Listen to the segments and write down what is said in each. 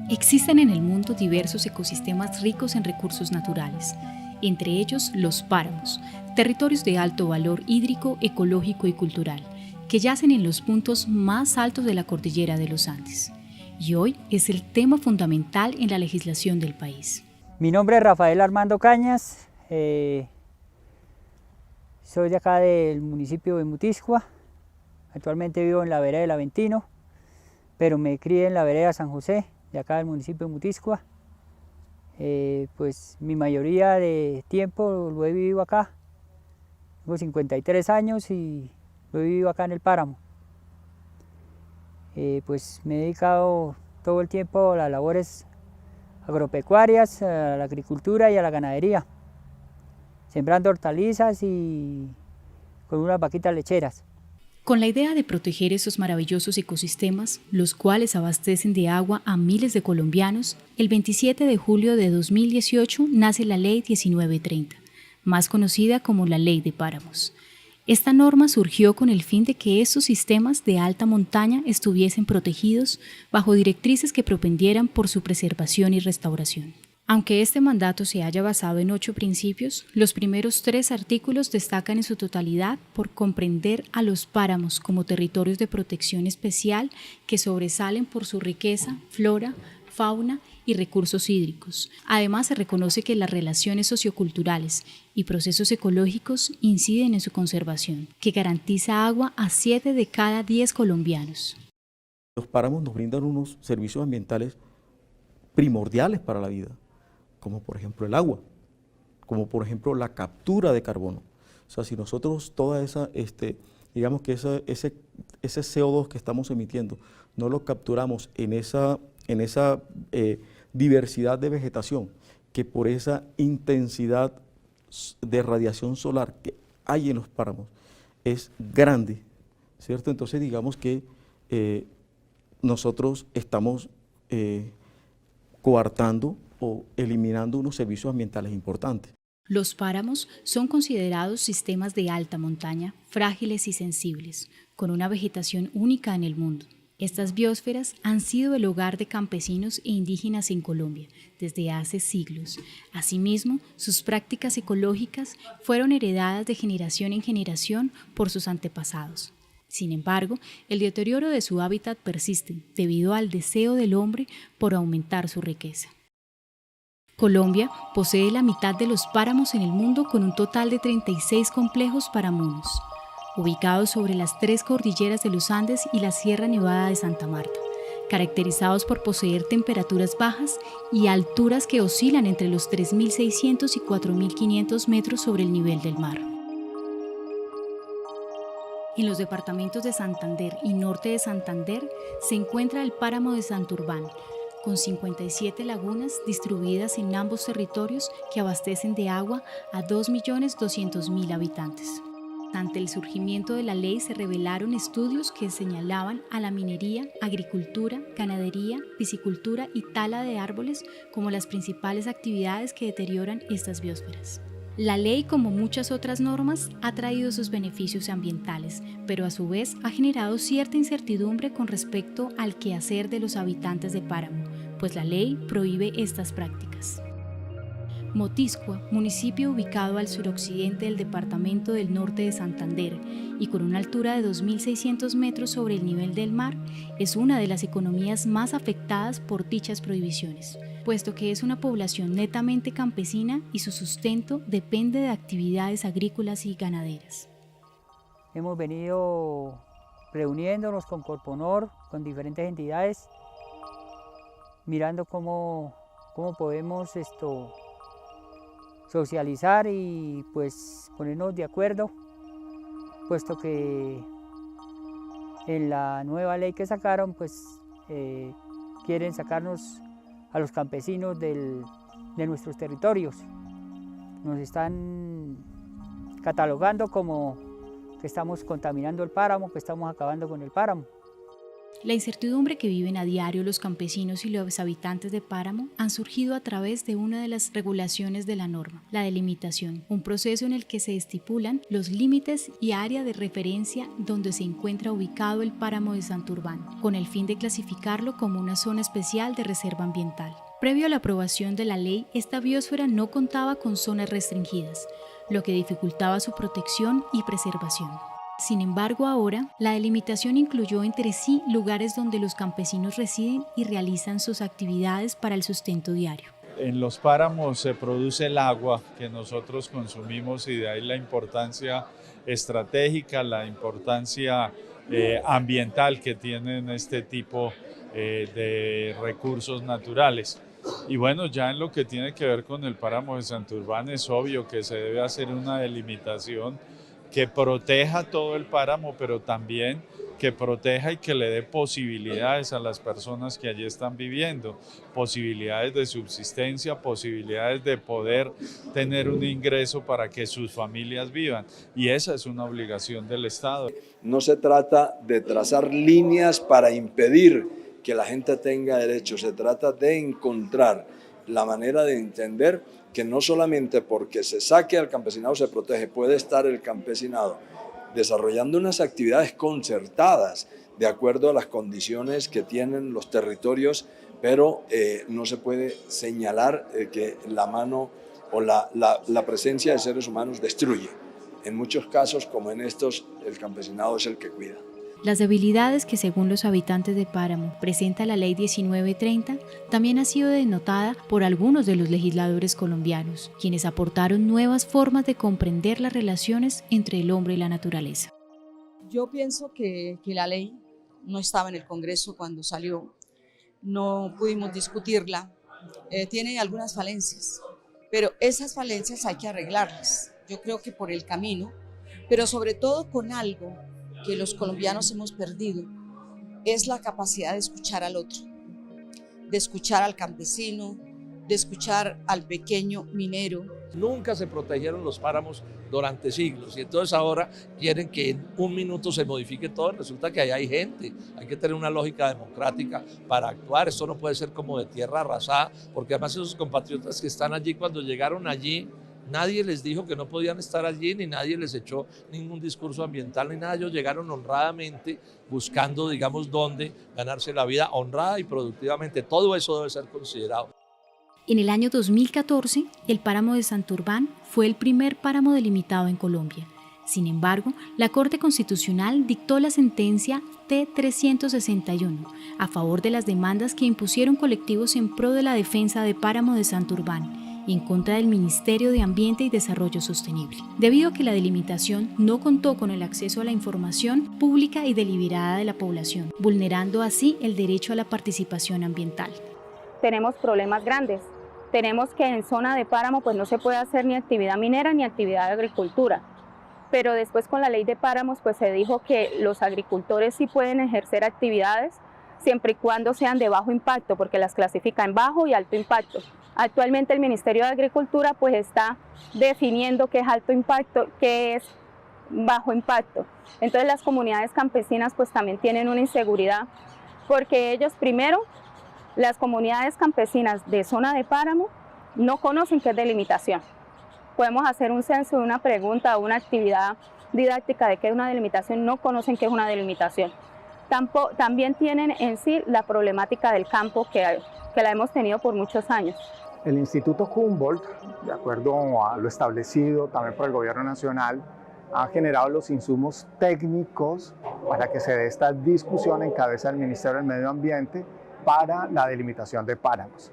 Existen en el mundo diversos ecosistemas ricos en recursos naturales, entre ellos los páramos, territorios de alto valor hídrico, ecológico y cultural, que yacen en los puntos más altos de la cordillera de los Andes. Y hoy es el tema fundamental en la legislación del país. Mi nombre es Rafael Armando Cañas, soy de acá del municipio de Mutiscua. Actualmente vivo en la vereda del Aventino, pero me crié en la vereda San José, de acá del municipio de Mutiscua. Pues mi mayoría de tiempo lo he vivido acá. Tengo 53 años y lo he vivido acá en el páramo. Pues me he dedicado todo el tiempo a las labores agropecuarias, a la agricultura y a la ganadería, sembrando hortalizas y con unas vaquitas lecheras. Con la idea de proteger esos maravillosos ecosistemas, los cuales abastecen de agua a miles de colombianos, el 27 de julio de 2018 nace la Ley 1930, más conocida como la Ley de Páramos. Esta norma surgió con el fin de que estos sistemas de alta montaña estuviesen protegidos bajo directrices que propendieran por su preservación y restauración. Aunque este mandato se haya basado en 8 principios, los primeros 3 artículos destacan en su totalidad por comprender a los páramos como territorios de protección especial que sobresalen por su riqueza, flora, fauna y recursos hídricos. Además, se reconoce que las relaciones socioculturales y procesos ecológicos inciden en su conservación, que garantiza agua a 7 de cada 10 colombianos. Los páramos nos brindan unos servicios ambientales primordiales para la vida, como por ejemplo el agua, como por ejemplo la captura de carbono. O sea, si nosotros toda esa, digamos que ese CO2 que estamos emitiendo, no lo capturamos en esa diversidad de vegetación, que por esa intensidad de radiación solar que hay en los páramos es grande, ¿cierto? Entonces digamos que nosotros estamos coartando o eliminando unos servicios ambientales importantes. Los páramos son considerados sistemas de alta montaña, frágiles y sensibles, con una vegetación única en el mundo. Estas biosferas han sido el hogar de campesinos e indígenas en Colombia desde hace siglos. Asimismo, sus prácticas ecológicas fueron heredadas de generación en generación por sus antepasados. Sin embargo, el deterioro de su hábitat persiste debido al deseo del hombre por aumentar su riqueza. Colombia posee la mitad de los páramos en el mundo con un total de 36 complejos paramonos, ubicados sobre las 3 cordilleras de los Andes y la Sierra Nevada de Santa Marta, caracterizados por poseer temperaturas bajas y alturas que oscilan entre los 3.600 y 4.500 metros sobre el nivel del mar. En los departamentos de Santander y norte de Santander se encuentra el páramo de Santurbán, con 57 lagunas distribuidas en ambos territorios que abastecen de agua a 2.200.000 habitantes. Ante el surgimiento de la ley se revelaron estudios que señalaban a la minería, agricultura, ganadería, piscicultura y tala de árboles como las principales actividades que deterioran estas biosferas. La ley, como muchas otras normas, ha traído sus beneficios ambientales, pero a su vez ha generado cierta incertidumbre con respecto al quehacer de los habitantes de páramo, pues la ley prohíbe estas prácticas. Motiscua, municipio ubicado al suroccidente del departamento del Norte de Santander y con una altura de 2.600 metros sobre el nivel del mar, es una de las economías más afectadas por dichas prohibiciones, puesto que es una población netamente campesina y su sustento depende de actividades agrícolas y ganaderas. Hemos venido reuniéndonos con Corponor, con diferentes entidades, mirando cómo podemos socializar y pues ponernos de acuerdo, puesto que en la nueva ley que sacaron pues quieren sacarnos a los campesinos del de nuestros territorios. Nos están catalogando como que estamos contaminando el páramo, que estamos acabando con el páramo. La incertidumbre que viven a diario los campesinos y los habitantes de páramo han surgido a través de una de las regulaciones de la norma, la delimitación, un proceso en el que se estipulan los límites y área de referencia donde se encuentra ubicado el páramo de Santurbán, con el fin de clasificarlo como una zona especial de reserva ambiental. Previo a la aprobación de la ley, esta biosfera no contaba con zonas restringidas, lo que dificultaba su protección y preservación. Sin embargo, ahora, la delimitación incluyó entre sí lugares donde los campesinos residen y realizan sus actividades para el sustento diario. En los páramos se produce el agua que nosotros consumimos y de ahí la importancia estratégica, la importancia ambiental que tienen este tipo de recursos naturales. Y bueno, ya en lo que tiene que ver con el páramo de Santurbán es obvio que se debe hacer una delimitación que proteja todo el páramo, pero también que proteja y que le dé posibilidades a las personas que allí están viviendo, posibilidades de subsistencia, posibilidades de poder tener un ingreso para que sus familias vivan. Y esa es una obligación del Estado. No se trata de trazar líneas para impedir que la gente tenga derechos, se trata de encontrar la manera de entender que no solamente porque se saque al campesinado se protege, puede estar el campesinado desarrollando unas actividades concertadas de acuerdo a las condiciones que tienen los territorios, pero no se puede señalar que la mano o la presencia de seres humanos destruye. En muchos casos, como en estos, el campesinado es el que cuida. Las debilidades que, según los habitantes de Páramo, presenta la Ley 1930 también ha sido denotada por algunos de los legisladores colombianos, quienes aportaron nuevas formas de comprender las relaciones entre el hombre y la naturaleza. Yo pienso que la ley no estaba en el Congreso cuando salió, no pudimos discutirla, tiene algunas falencias, pero esas falencias hay que arreglarlas, yo creo que por el camino, pero sobre todo con algo que los colombianos hemos perdido, es la capacidad de escuchar al otro, de escuchar al campesino, de escuchar al pequeño minero. Nunca se protegieron los páramos durante siglos y entonces ahora quieren que en un minuto se modifique todo. Resulta que ahí hay gente, hay que tener una lógica democrática para actuar. Esto no puede ser como de tierra arrasada, porque además esos compatriotas que están allí, cuando llegaron allí, nadie les dijo que no podían estar allí, ni nadie les echó ningún discurso ambiental, ni nada. Ellos llegaron honradamente buscando, digamos, dónde ganarse la vida honrada y productivamente. Todo eso debe ser considerado. En el año 2014, el páramo de Santurbán fue el primer páramo delimitado en Colombia. Sin embargo, la Corte Constitucional dictó la sentencia T-361 a favor de las demandas que impusieron colectivos en pro de la defensa de páramo de Santurbán y en contra del Ministerio de Ambiente y Desarrollo Sostenible, debido a que la delimitación no contó con el acceso a la información pública y deliberada de la población, vulnerando así el derecho a la participación ambiental. Tenemos problemas grandes. Tenemos que en zona de páramo pues no se puede hacer ni actividad minera ni actividad de agricultura. Pero después con la ley de páramos pues se dijo que los agricultores sí pueden ejercer actividades siempre y cuando sean de bajo impacto, porque las clasifica en bajo y alto impacto. Actualmente el Ministerio de Agricultura pues está definiendo qué es alto impacto, qué es bajo impacto. Entonces las comunidades campesinas pues también tienen una inseguridad, porque ellos primero, las comunidades campesinas de zona de páramo no conocen qué es delimitación. Podemos hacer un censo, una pregunta o una actividad didáctica de qué es una delimitación, no conocen qué es una delimitación. También tienen en sí la problemática del campo que la hemos tenido por muchos años. El Instituto Humboldt, de acuerdo a lo establecido también por el Gobierno Nacional, ha generado los insumos técnicos para que se dé esta discusión en cabeza del Ministerio del Medio Ambiente para la delimitación de páramos.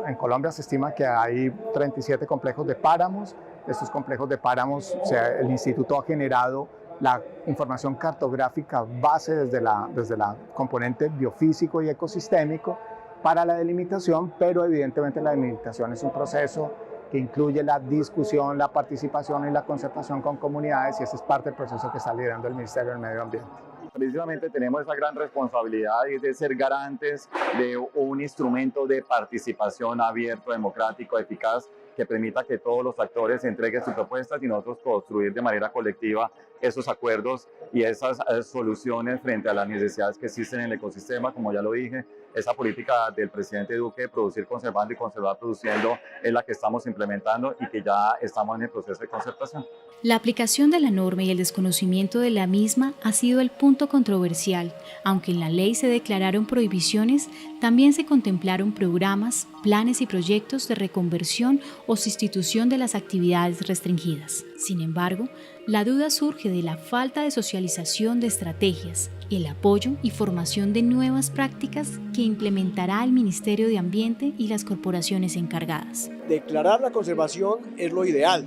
En Colombia se estima que hay 37 complejos de páramos. Estos complejos de páramos, el Instituto ha generado la información cartográfica base desde la componente biofísico y ecosistémico para la delimitación, pero evidentemente la delimitación es un proceso que incluye la discusión, la participación y la concertación con comunidades, y ese es parte del proceso que está liderando el Ministerio del Medio Ambiente. precisamente tenemos esa gran responsabilidad de ser garantes de un instrumento de participación abierto, democrático, eficaz, que permita que todos los actores entreguen sus propuestas y nosotros construir de manera colectiva esos acuerdos y esas soluciones frente a las necesidades que existen en el ecosistema. Como ya lo dije, esa política del presidente Duque de producir conservando y conservar produciendo es la que estamos implementando y que ya estamos en el proceso de concertación. La aplicación de la norma y el desconocimiento de la misma ha sido el punto controversial. Aunque en la ley se declararon prohibiciones, también se contemplaron programas, planes y proyectos de reconversión o sustitución de las actividades restringidas. Sin embargo, la duda surge de la falta de socialización de estrategias, el apoyo y formación de nuevas prácticas que implementará el Ministerio de Ambiente y las corporaciones encargadas. Declarar la conservación es lo ideal.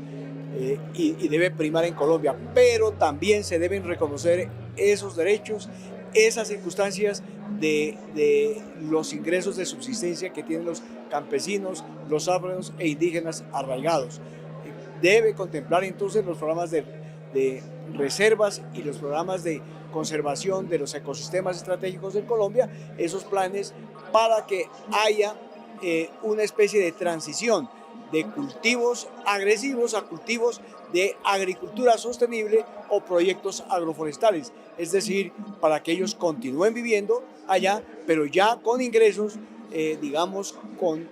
Y debe primar en Colombia, pero también se deben reconocer esos derechos, esas circunstancias de los ingresos de subsistencia que tienen los campesinos, los afros e indígenas arraigados. Debe contemplar entonces los programas de reservas y los programas de conservación de los ecosistemas estratégicos de Colombia, esos planes para que haya una especie de transición de cultivos agresivos a cultivos de agricultura sostenible o proyectos agroforestales, es decir, para que ellos continúen viviendo allá, pero ya con ingresos, digamos, con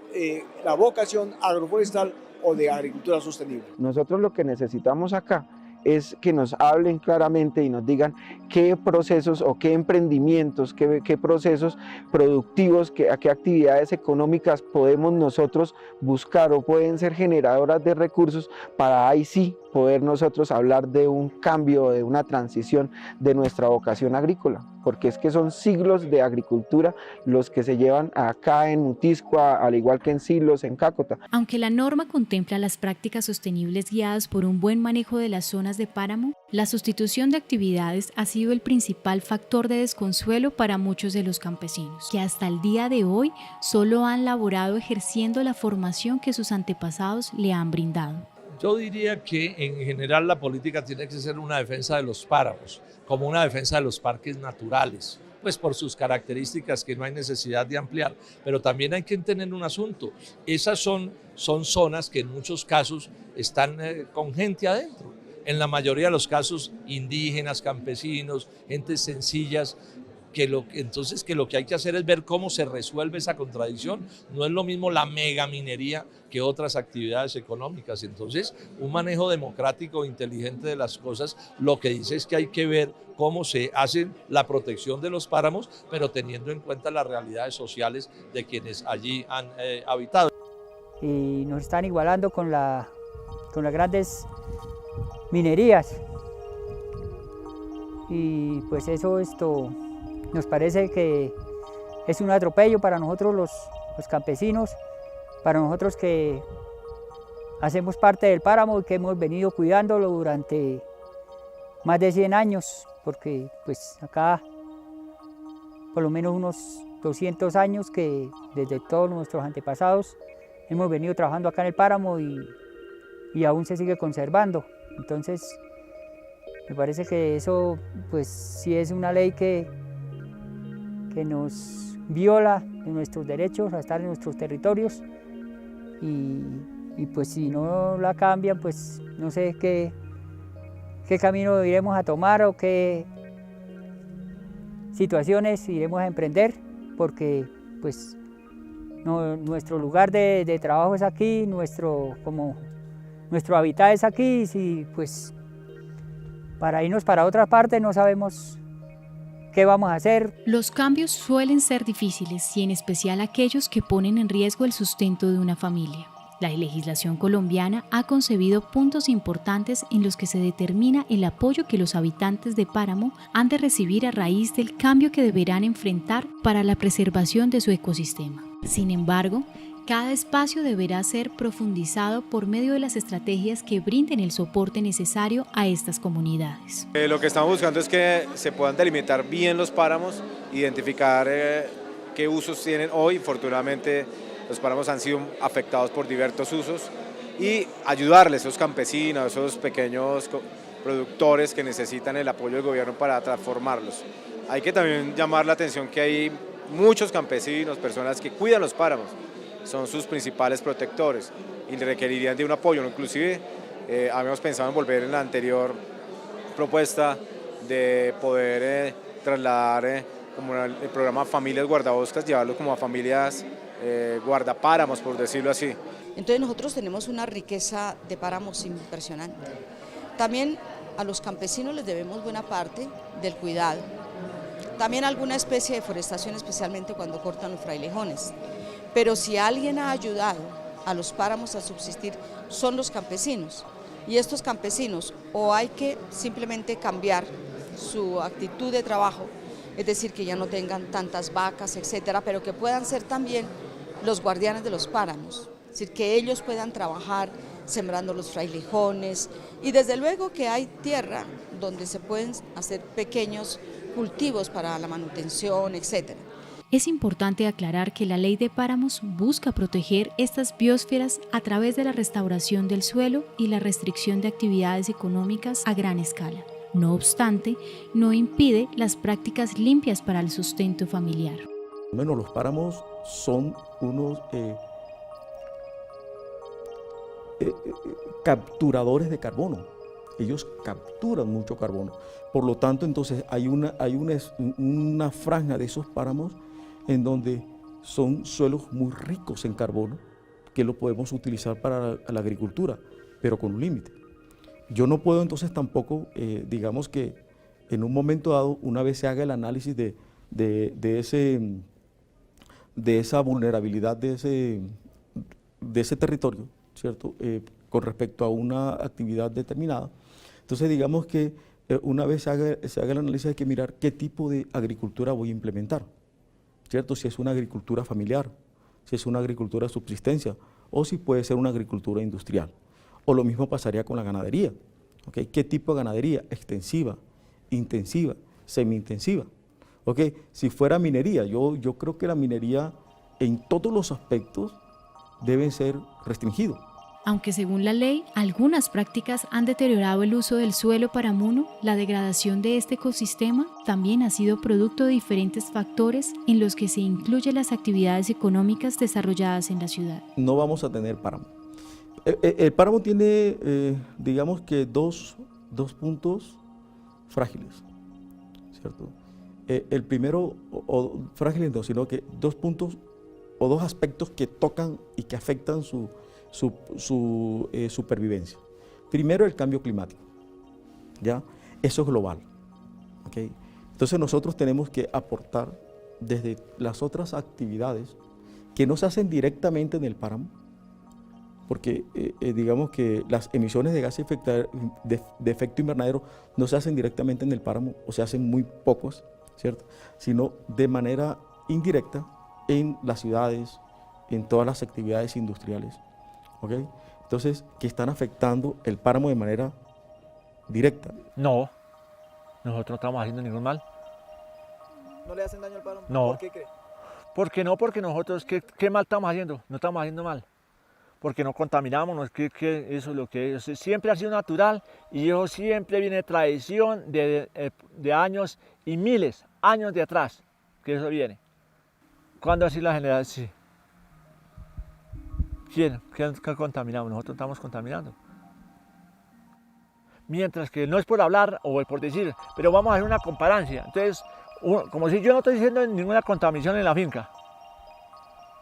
la vocación agroforestal o de agricultura sostenible. Nosotros lo que necesitamos acá es que nos hablen claramente y nos digan qué procesos o qué emprendimientos, qué procesos productivos, qué actividades económicas podemos nosotros buscar o pueden ser generadoras de recursos para ahí sí poder nosotros hablar de un cambio, de una transición de nuestra vocación agrícola, porque es que son siglos de agricultura los que se llevan acá en Mutiscua, al igual que en Silos, en Cácota. Aunque la norma contempla las prácticas sostenibles guiadas por un buen manejo de las zonas de páramo, la sustitución de actividades ha sido el principal factor de desconsuelo para muchos de los campesinos, que hasta el día de hoy solo han laborado ejerciendo la formación que sus antepasados le han brindado. Yo diría que en general la política tiene que ser una defensa de los páramos, como una defensa de los parques naturales, pues por sus características que no hay necesidad de ampliar, pero también hay que entender un asunto, esas son zonas que en muchos casos están con gente adentro, en la mayoría de los casos indígenas, campesinos, gentes sencillas, entonces lo que hay que hacer es ver cómo se resuelve esa contradicción. No es lo mismo la megaminería que otras actividades económicas. Entonces, un manejo democrático e inteligente de las cosas, lo que dice es que hay que ver cómo se hace la protección de los páramos, pero teniendo en cuenta las realidades sociales de quienes allí han habitado. Y nos están igualando con las grandes minerías. Y pues eso nos parece que es un atropello para nosotros los campesinos, para nosotros que hacemos parte del páramo y que hemos venido cuidándolo durante más de 100 años, porque pues acá por lo menos unos 200 años que desde todos nuestros antepasados hemos venido trabajando acá en el páramo y aún se sigue conservando. Entonces me parece que eso pues sí es una ley que nos viola en nuestros derechos a estar en nuestros territorios y pues si no la cambian, pues no sé qué camino iremos a tomar o qué situaciones iremos a emprender, porque pues nuestro lugar de trabajo es aquí, nuestro hábitat es aquí, y pues para irnos para otra parte no sabemos ¿qué vamos a hacer? Los cambios suelen ser difíciles y en especial aquellos que ponen en riesgo el sustento de una familia. La legislación colombiana ha concebido puntos importantes en los que se determina el apoyo que los habitantes de páramo han de recibir a raíz del cambio que deberán enfrentar para la preservación de su ecosistema. Sin embargo, cada espacio deberá ser profundizado por medio de las estrategias que brinden el soporte necesario a estas comunidades. Lo que estamos buscando es que se puedan delimitar bien los páramos, identificar qué usos tienen hoy. Afortunadamente los páramos han sido afectados por diversos usos y ayudarles a esos campesinos, a esos pequeños productores que necesitan el apoyo del gobierno para transformarlos. Hay que también llamar la atención que hay muchos campesinos, personas que cuidan los páramos, son sus principales protectores y requerirían de un apoyo. Inclusive habíamos pensado en volver en la anterior propuesta de poder trasladar como el programa Familias Guardabosques, llevarlo como a familias guardapáramos, por decirlo así. Entonces nosotros tenemos una riqueza de páramos impresionante. También a los campesinos les debemos buena parte del cuidado. También alguna especie de forestación, especialmente cuando cortan los frailejones. Pero si alguien ha ayudado a los páramos a subsistir, son los campesinos. Y estos campesinos o hay que simplemente cambiar su actitud de trabajo, es decir, que ya no tengan tantas vacas, etcétera, pero que puedan ser también los guardianes de los páramos. Es decir, que ellos puedan trabajar sembrando los frailejones y desde luego que hay tierra donde se pueden hacer pequeños cultivos para la manutención, etcétera. Es importante aclarar que la Ley de Páramos busca proteger estas biosferas a través de la restauración del suelo y la restricción de actividades económicas a gran escala. No obstante, no impide las prácticas limpias para el sustento familiar. Bueno, los páramos son unos capturadores de carbono. Ellos capturan mucho carbono. Por lo tanto, entonces hay una franja de esos páramos en donde son suelos muy ricos en carbono que lo podemos utilizar para la agricultura, pero con un límite. Yo no puedo entonces tampoco, digamos que en un momento dado, una vez se haga el análisis de esa vulnerabilidad de ese territorio, ¿cierto? Con respecto a una actividad determinada. Entonces digamos que una vez se haga el análisis hay que mirar qué tipo de agricultura voy a implementar, ¿cierto? Si es una agricultura familiar, si es una agricultura de subsistencia o si puede ser una agricultura industrial. O lo mismo pasaría con la ganadería, ¿okay? ¿Qué tipo de ganadería? Extensiva, intensiva, semi-intensiva. ¿Okay? Si fuera minería, yo creo que la minería en todos los aspectos deben ser restringidos. Aunque según la ley, algunas prácticas han deteriorado el uso del suelo paramuno, la degradación de este ecosistema también ha sido producto de diferentes factores en los que se incluyen las actividades económicas desarrolladas en la ciudad. No vamos a tener páramo. El páramo tiene, digamos que dos puntos frágiles, ¿cierto? El primero, o frágiles no, sino que dos puntos o dos aspectos que tocan y que afectan su supervivencia. Primero, el cambio climático, ¿ya? Eso es global, ¿okay? Entonces nosotros tenemos que aportar desde las otras actividades que no se hacen directamente en el páramo, porque digamos que las emisiones de gases de efecto invernadero no se hacen directamente en el páramo o se hacen muy pocos, ¿cierto? Sino de manera indirecta en las ciudades, en todas las actividades industriales. ¿Okay? Entonces, que están afectando el páramo de manera directa. No, nosotros no estamos haciendo ningún mal. ¿No le hacen daño al páramo? No. ¿Por qué cree? Porque nosotros, ¿qué mal estamos haciendo? No estamos haciendo mal. Porque no contaminamos, no es que eso es lo que es. Siempre ha sido natural y eso siempre viene de tradición de años y miles, años de atrás, que eso viene. ¿Cuándo así la generación? Sí. ¿Quién contaminamos? Nosotros estamos contaminando. Mientras que no es por hablar o por decir, pero vamos a hacer una comparancia. Entonces, como si yo no estoy diciendo ninguna contaminación en la finca,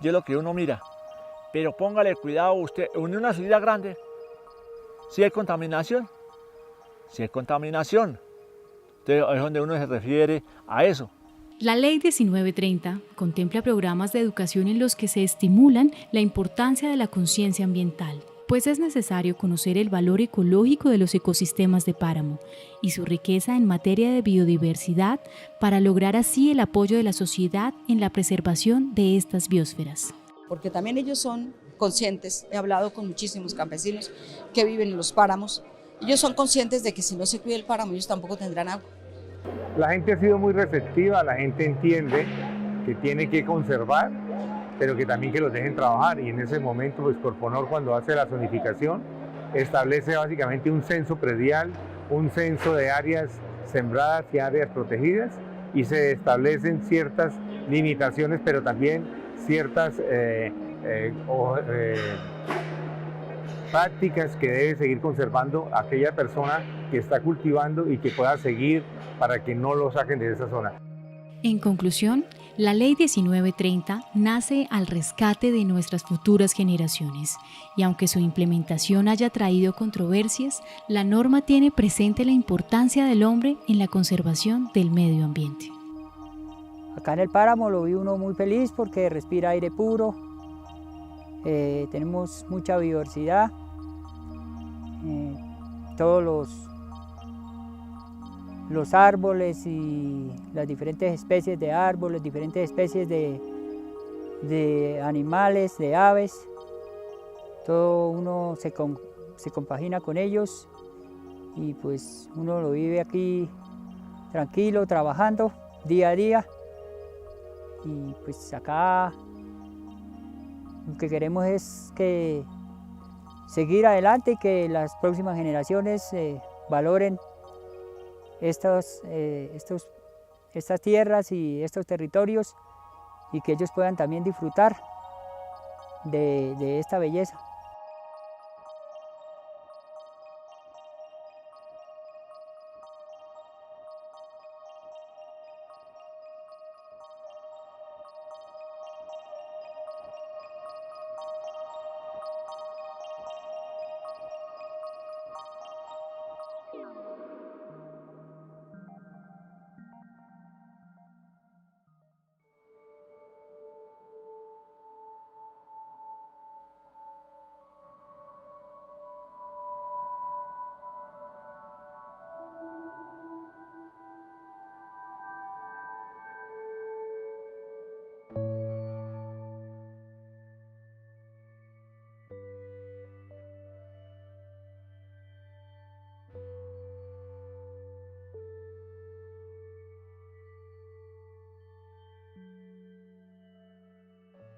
yo lo que uno mira. Pero póngale cuidado usted, en una ciudad grande, si hay contaminación, entonces es donde uno se refiere a eso. La Ley 1930 contempla programas de educación en los que se estimulan la importancia de la conciencia ambiental, pues es necesario conocer el valor ecológico de los ecosistemas de páramo y su riqueza en materia de biodiversidad para lograr así el apoyo de la sociedad en la preservación de estas biosferas. Porque también ellos son conscientes, he hablado con muchísimos campesinos que viven en los páramos, ellos son conscientes de que si no se cuida el páramo ellos tampoco tendrán agua. La gente ha sido muy receptiva, la gente entiende que tiene que conservar, pero que también que los dejen trabajar, y en ese momento pues Corponor, cuando hace la zonificación, establece básicamente un censo predial, un censo de áreas sembradas y áreas protegidas y se establecen ciertas limitaciones, pero también ciertas prácticas que debe seguir conservando aquella persona que está cultivando y que pueda seguir para que no lo saquen de esa zona. En conclusión, la Ley 1930 nace al rescate de nuestras futuras generaciones y aunque su implementación haya traído controversias, la norma tiene presente la importancia del hombre en la conservación del medio ambiente. Acá en el páramo lo vi uno muy feliz porque respira aire puro, tenemos mucha biodiversidad, todos los árboles y las diferentes especies de árboles, diferentes especies de animales, de aves, todo uno se compagina con ellos y pues uno lo vive aquí tranquilo, trabajando día a día y pues acá lo que queremos es que seguir adelante y que las próximas generaciones valoren estas tierras y estos territorios y que ellos puedan también disfrutar de esta belleza.